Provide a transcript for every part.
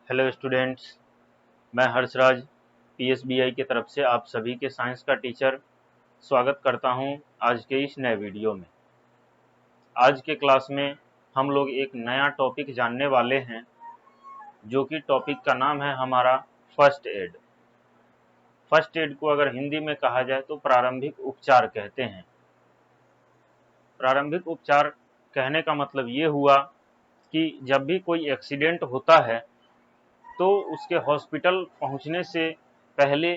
Hello students, मैं हर्षराज पीएसबीआई की तरफ से आप सभी के साइंस का टीचर स्वागत करता हूं आज के इस नए वीडियो में। आज के क्लास में हम लोग एक नया टॉपिक जानने वाले हैं, जो कि टॉपिक का नाम है हमारा फर्स्ट एड। फर्स्ट एड को अगर हिंदी में कहा जाए तो प्रारंभिक उपचार कहते हैं। प्रारंभिक उपचार कहने का मतलब ये हुआ कि जब भी कोई एक्सीडेंट होता है तो उसके हॉस्पिटल पहुंचने से पहले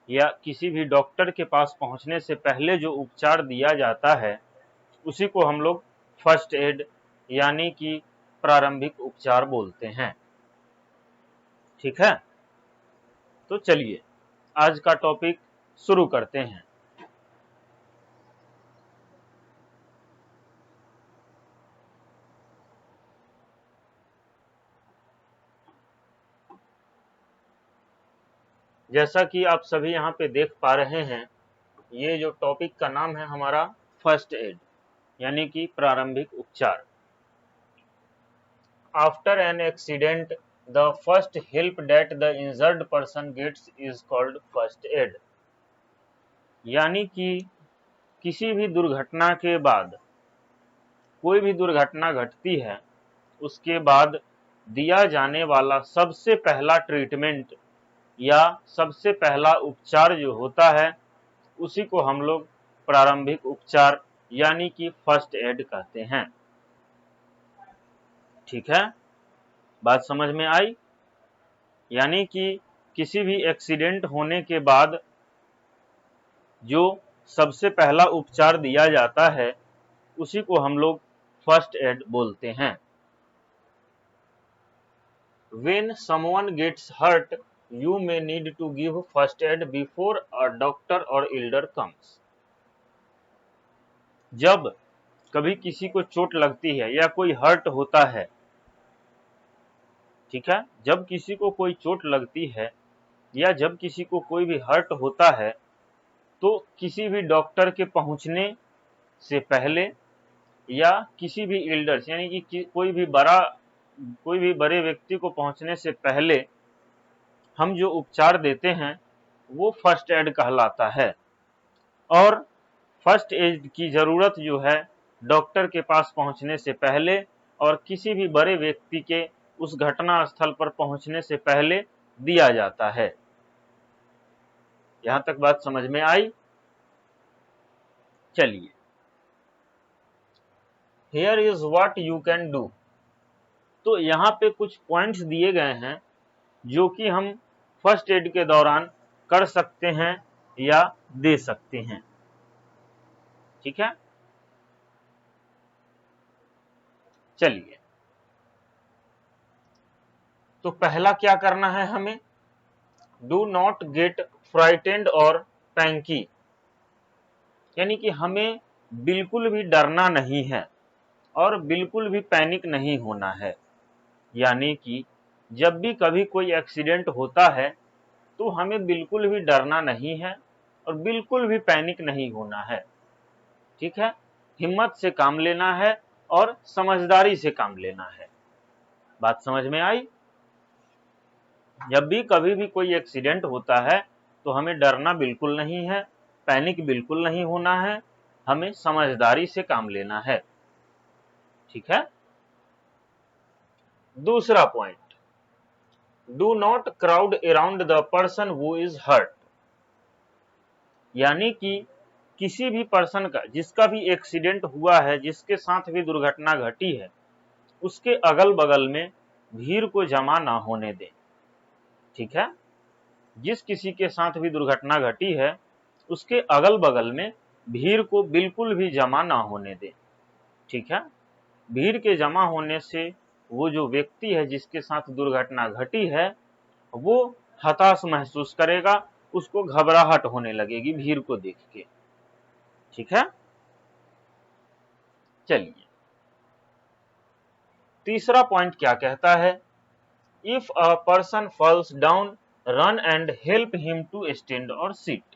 या किसी भी डॉक्टर के पास पहुंचने से पहले जो उपचार दिया जाता है उसी को हम लोग फर्स्ट एड यानी कि प्रारंभिक उपचार बोलते हैं। ठीक है, तो चलिए आज का टॉपिक शुरू करते हैं। जैसा कि आप सभी यहाँ पे देख पा रहे हैं, ये जो टॉपिक का नाम है हमारा फर्स्ट एड यानी कि प्रारंभिक उपचार। After an accident, the first help that the injured person gets is called first aid। यानी कि किसी भी दुर्घटना के बाद, कोई भी दुर्घटना घटती है उसके बाद दिया जाने वाला सबसे पहला ट्रीटमेंट या सबसे पहला उपचार जो होता है उसी को हम लोग प्रारंभिक उपचार यानी कि फर्स्ट एड कहते हैं। ठीक है, बात समझ में आई? यानी कि किसी भी एक्सीडेंट होने के बाद जो सबसे पहला उपचार दिया जाता है उसी को हम लोग फर्स्ट एड बोलते हैं। When someone gets hurt, you may need to give first aid before a doctor or elder comes। जब कभी किसी को चोट लगती है या कोई हर्ट होता है, ठीक है, जब किसी को कोई चोट लगती है या जब किसी को कोई भी हर्ट होता है तो किसी भी डॉक्टर के पहुंचने से पहले या किसी भी एल्डर्स यानी कि कोई भी बड़े व्यक्ति को पहुंचने से पहले हम जो उपचार देते हैं वो फर्स्ट एड कहलाता है। और फर्स्ट एड की जरूरत जो है डॉक्टर के पास पहुंचने से पहले और किसी भी बड़े व्यक्ति के उस घटना स्थल पर पहुंचने से पहले दिया जाता है। यहां तक बात समझ में आई? चलिए, here is what you can do. तो यहाँ पे कुछ पॉइंट्स दिए गए हैं जो कि हम फर्स्ट एड के दौरान कर सकते हैं या दे सकते हैं। ठीक है, चलिए, तो पहला क्या करना है हमें? डू नॉट गेट फ्राइटेंड और पैंकी, यानी कि हमें बिल्कुल भी डरना नहीं है और बिल्कुल भी पैनिक नहीं होना है। यानी कि जब भी कभी कोई एक्सीडेंट होता है तो हमें बिल्कुल भी डरना नहीं है और बिल्कुल भी पैनिक नहीं होना है। ठीक है, हिम्मत से काम लेना है और समझदारी से काम लेना है। बात समझ में आई? जब भी कभी भी कोई एक्सीडेंट होता है तो हमें डरना बिल्कुल नहीं है, पैनिक बिल्कुल नहीं होना है, हमें समझदारी से काम लेना है। ठीक है, दूसरा point, do not crowd around the person who is hurt. यानी कि किसी भी पर्सन का, जिसका भी एक्सीडेंट हुआ है, जिसके साथ भी दुर्घटना घटी है, उसके अगल बगल में भीड़ को जमा ना होने दें। ठीक है, जिस किसी के साथ भी दुर्घटना घटी है उसके अगल बगल में भीड़ को बिल्कुल भी जमा ना होने दें। ठीक है, भीड़ के जमा होने से वो जो व्यक्ति है जिसके साथ दुर्घटना घटी है वो हताश महसूस करेगा, उसको घबराहट होने लगेगी भीड़ को देख के। ठीक है, चलिए, तीसरा पॉइंट क्या कहता है? If a person falls down, run and help him to stand or sit.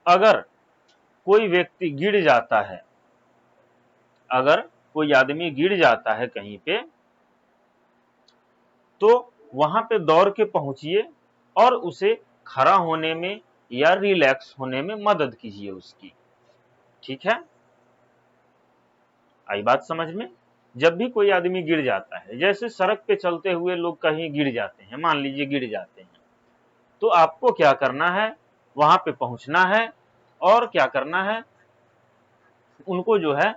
अगर कोई व्यक्ति गिर जाता है, अगर कोई आदमी गिर जाता है कहीं पे, तो वहां पे दौड़ के पहुंचिए और उसे खड़ा होने में या रिलैक्स होने में मदद कीजिए उसकी। ठीक है, आई बात समझ में? जब भी कोई आदमी गिर जाता है, जैसे सड़क पे चलते हुए लोग कहीं गिर जाते हैं, मान लीजिए गिर जाते हैं, तो आपको क्या करना है, वहां पे पहुंचना है और क्या करना है, उनको जो है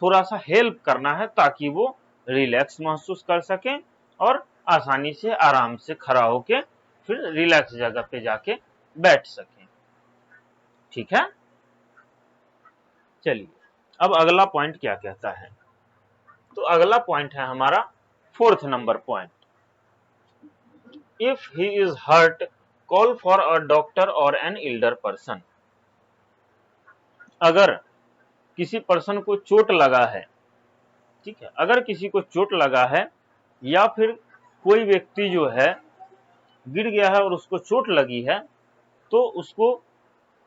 थोड़ा सा हेल्प करना है ताकि वो रिलैक्स महसूस कर सकें और आसानी से आराम से खड़ा होके फिर रिलैक्स जगह पे जाके बैठ सकें। ठीक है, चलिए अब अगला पॉइंट क्या कहता है। तो अगला पॉइंट है हमारा 4th number point, if he is hurt call for a doctor or an elder person. अगर किसी पर्सन को चोट लगा है, ठीक है, अगर किसी को चोट लगा है या फिर कोई व्यक्ति जो है गिर गया है और उसको चोट लगी है, तो उसको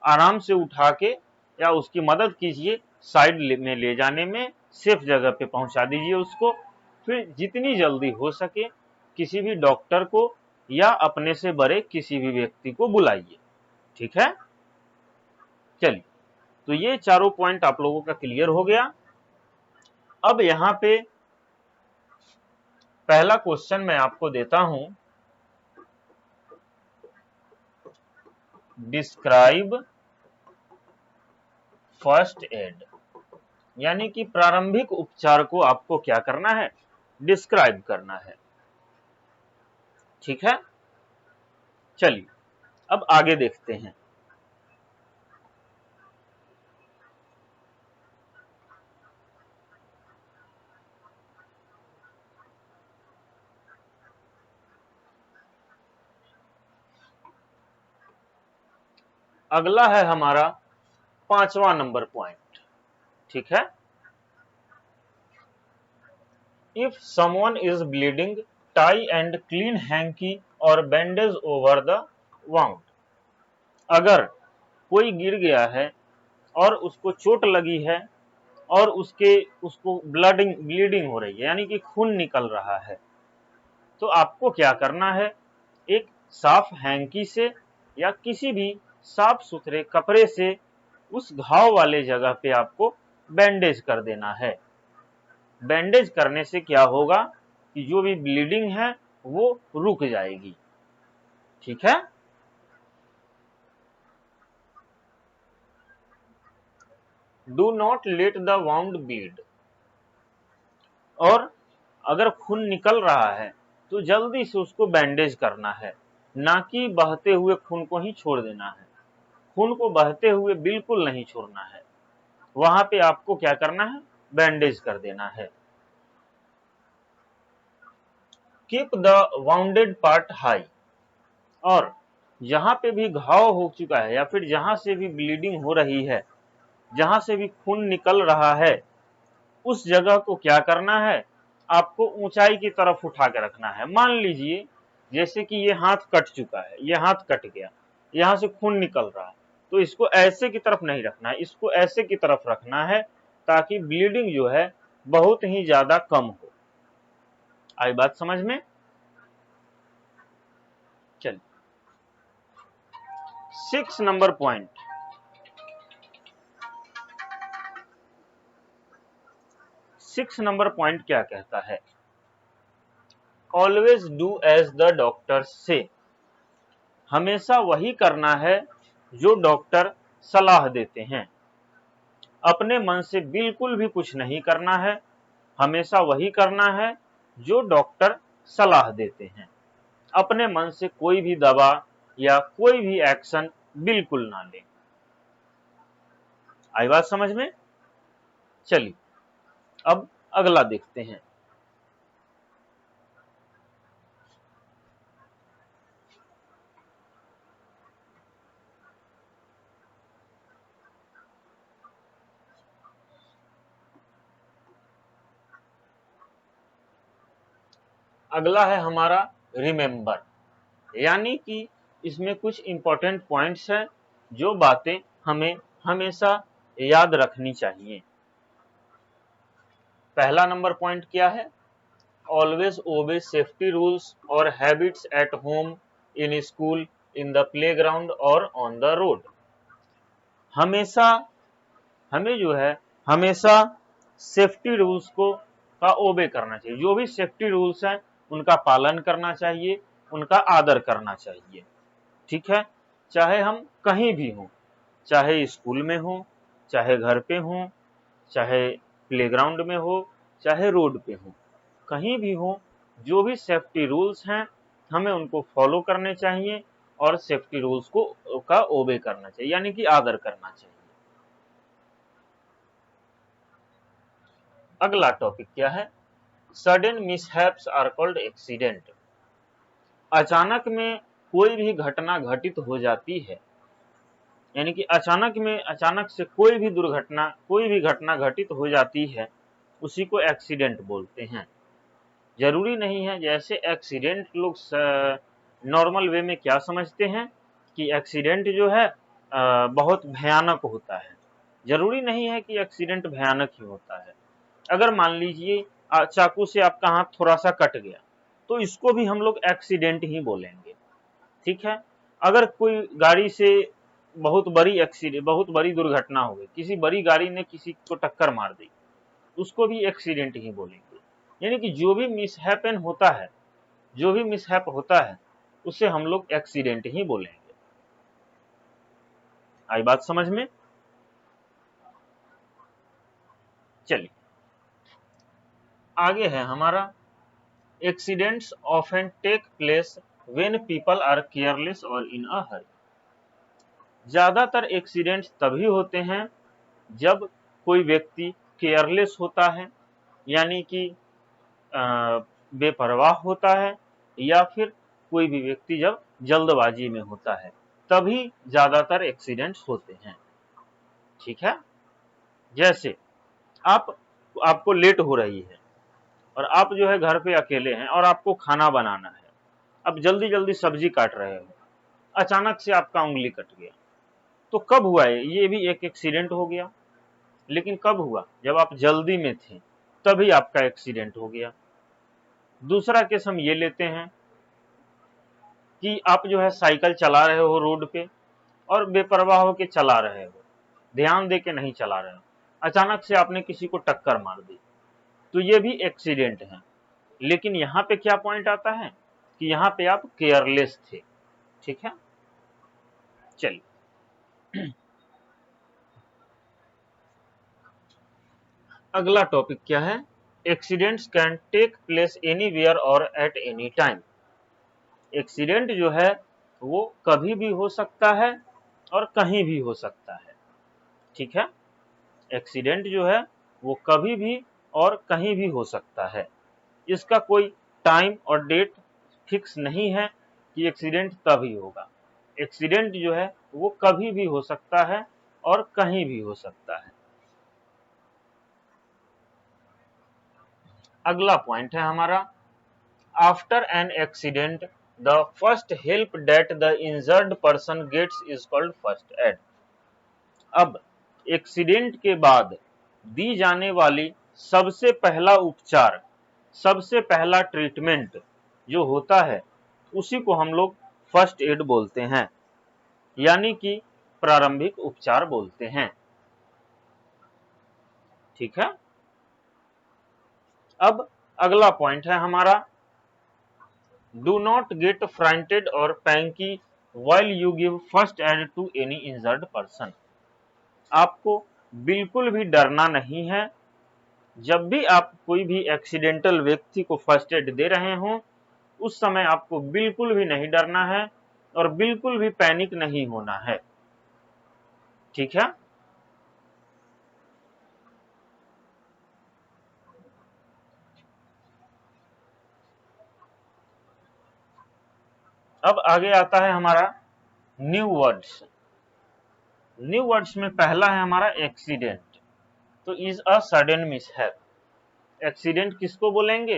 आराम से उठा के या उसकी मदद कीजिए, साइड में ले जाने में, सेफ जगह पे पहुंचा दीजिए उसको। फिर जितनी जल्दी हो सके किसी भी डॉक्टर को या अपने से बड़े किसी भी व्यक्ति को बुलाइए। ठीक है, चलिए तो ये चारों पॉइंट आप लोगों का क्लियर हो गया। अब यहां पे पहला क्वेश्चन मैं आपको देता हूं, डिस्क्राइब फर्स्ट एड, यानी कि प्रारंभिक उपचार को आपको क्या करना है, डिस्क्राइब करना है। ठीक है, चलिए अब आगे देखते हैं। अगला है हमारा 5वां नंबर पॉइंट। ठीक है, if someone is bleeding tie and clean hanky और बैंडेज ओवर द वाउंड। अगर कोई गिर गया है और उसको चोट लगी है और उसको ब्लीडिंग हो रही है, यानी कि खून निकल रहा है, तो आपको क्या करना है, एक साफ हैंकी से या किसी भी साफ सुथरे कपड़े से उस घाव वाले जगह पे आपको बैंडेज कर देना है। बैंडेज करने से क्या होगा कि जो भी ब्लीडिंग है वो रुक जाएगी। ठीक है, do not let the wound bleed, और अगर खून निकल रहा है तो जल्दी से उसको बैंडेज करना है, ना कि बहते हुए खून को ही छोड़ देना है। खून को बहते हुए बिल्कुल नहीं छोड़ना है, वहां पे आपको क्या करना है, बैंडेज कर देना है। Keep the bounded part high, और जहां पे भी घाव हो चुका है या फिर जहां से भी ब्लीडिंग हो रही है, जहां से भी खून निकल रहा है, उस जगह को क्या करना है, आपको ऊंचाई की तरफ उठा के रखना है। मान लीजिए जैसे कि ये हाथ कट चुका है, ये हाथ कट गया, यहां से खून निकल रहा है, तो इसको ऐसे की तरफ नहीं रखना है, इसको ऐसे की तरफ रखना है ताकि ब्लीडिंग जो है बहुत ही ज्यादा कम हो। आई बात समझ में? चलिए 6 नंबर पॉइंट, 6 नंबर पॉइंट क्या कहता है, always do as the doctor से। हमेशा वही करना है जो डॉक्टर सलाह देते हैं, अपने मन से बिल्कुल भी कुछ नहीं करना है, हमेशा वही करना है जो डॉक्टर सलाह देते हैं। अपने मन से कोई भी दवा या कोई भी एक्शन बिल्कुल ना लें। आई बात समझ में? चलिए अब अगला देखते हैं। अगला है हमारा रिमेंबर, यानी कि इसमें कुछ इंपॉर्टेंट पॉइंट्स हैं जो बातें हमें हमेशा याद रखनी चाहिए। पहला नंबर पॉइंट क्या है, always obey safety rules or habits at home, in school, in the playground or on the road. हमेशा हमें जो है हमेशा सेफ्टी रूल्स को का ओबे करना चाहिए। जो भी सेफ्टी रूल्स हैं उनका पालन करना चाहिए, उनका आदर करना चाहिए। ठीक है, चाहे हम कहीं भी हों, चाहे स्कूल में हो, चाहे घर पे हो, चाहे प्लेग्राउंड में हो, चाहे रोड पे हो, कहीं भी हो, जो भी सेफ्टी रूल्स हैं हमें उनको फॉलो करने चाहिए और सेफ्टी रूल्स को का ओबे करना चाहिए, यानी कि आदर करना चाहिए। अगला टॉपिक क्या है? Sudden mishaps are called accident. अचानक में कोई भी घटना घटित हो जाती है, यानी कि अचानक से कोई भी घटना घटित हो जाती है, उसी को एक्सीडेंट बोलते हैं। जरूरी नहीं है, जैसे एक्सीडेंट लोग नॉर्मल वे में क्या समझते हैं कि एक्सीडेंट जो है बहुत भयानक होता है। जरूरी नहीं है कि एक्सीडेंट भयानक ही होता है। अगर मान लीजिए चाकू से आपका हाथ थोड़ा सा कट गया, तो इसको भी हम लोग एक्सीडेंट ही बोलेंगे। ठीक है, अगर कोई गाड़ी से बहुत बड़ी दुर्घटना हो गई, किसी बड़ी गाड़ी ने किसी को टक्कर मार दी, उसको भी एक्सीडेंट ही बोलेंगे। यानी कि जो भी मिसहैपन होता है, जो भी मिसहैप होता है, उसे हम लोग एक्सीडेंट ही बोलेंगे। आई बात समझ में? चलिए आगे है हमारा, accidents often take place when people are careless or in अ हरी। ज्यादातर एक्सीडेंट्स तभी होते हैं जब कोई व्यक्ति केयरलेस होता है, यानी कि बेपरवाह होता है, या फिर कोई भी व्यक्ति जब जल्दबाजी में होता है, तभी ज्यादातर एक्सीडेंट्स होते हैं। ठीक है, जैसे आपको लेट हो रही है और आप जो है घर पे अकेले हैं और आपको खाना बनाना है। अब जल्दी जल्दी सब्जी काट रहे हो, अचानक से आपका उंगली कट गया, तो कब हुआ ये भी एक एक्सीडेंट हो गया। लेकिन कब हुआ? जब आप जल्दी में थे, तभी आपका एक्सीडेंट हो गया। दूसरा केस हम ये लेते हैं कि आप जो है साइकिल चला रहे हो रोड पे और बेपरवाह होकर चला रहे हो, ध्यान दे के नहीं चला रहे हो, अचानक से आपने किसी को टक्कर मार दी, तो ये भी एक्सीडेंट है। लेकिन यहाँ पे क्या पॉइंट आता है कि यहाँ पे आप केयरलेस थे। ठीक है, चलिए अगला टॉपिक क्या है? Accidents can take place anywhere और एट एनी टाइम। एक्सीडेंट जो है वो कभी भी हो सकता है और कहीं भी हो सकता है। ठीक है, एक्सीडेंट जो है वो कभी भी और कहीं भी हो सकता है। इसका कोई टाइम और डेट फिक्स नहीं है कि एक्सीडेंट तभी होगा। एक्सीडेंट जो है वो कभी भी हो सकता है और कहीं भी हो सकता है। अगला पॉइंट है हमारा, after an accident the first help that the injured person gets is called first aid. अब एक्सीडेंट के बाद दी जाने वाली सबसे पहला उपचार, सबसे पहला ट्रीटमेंट जो होता है, उसी को हम लोग फर्स्ट एड बोलते हैं, यानी कि प्रारंभिक उपचार बोलते हैं। ठीक है, अब अगला पॉइंट है हमारा, do not get frightened or panic while you give first aid to any injured person. आपको बिल्कुल भी डरना नहीं है। जब भी आप कोई भी एक्सीडेंटल व्यक्ति को फर्स्ट एड दे रहे हों, उस समय आपको बिल्कुल भी नहीं डरना है और बिल्कुल भी पैनिक नहीं होना है। ठीक है, अब आगे आता है हमारा न्यू वर्ड्स। न्यू वर्ड्स में पहला है हमारा एक्सीडेंट। तो is a sudden mishap. Accident किसको बोलेंगे?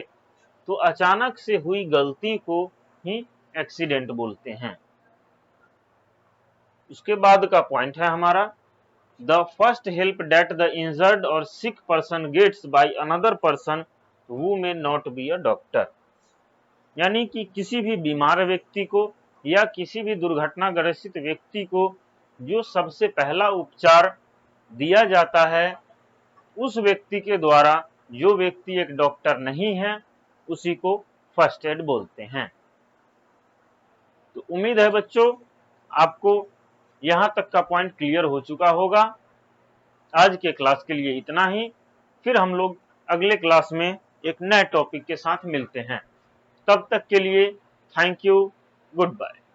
तो अचानक से हुई गलती को ही एक्सीडेंट बोलते हैं। उसके बाद का पॉइंट है हमारा, the first help that the injured और sick person gets by another person who may not be a doctor. यानी कि किसी भी बीमार व्यक्ति को या किसी भी दुर्घटनाग्रस्त व्यक्ति को जो सबसे पहला उपचार दिया जाता है, उस व्यक्ति के द्वारा, जो व्यक्ति एक डॉक्टर नहीं है, उसी को फर्स्ट एड बोलते हैं। तो उम्मीद है बच्चों आपको यहां तक का पॉइंट क्लियर हो चुका होगा। आज के क्लास के लिए इतना ही, फिर हम लोग अगले क्लास में एक नए टॉपिक के साथ मिलते हैं। तब तक के लिए थैंक यू, गुड बाय।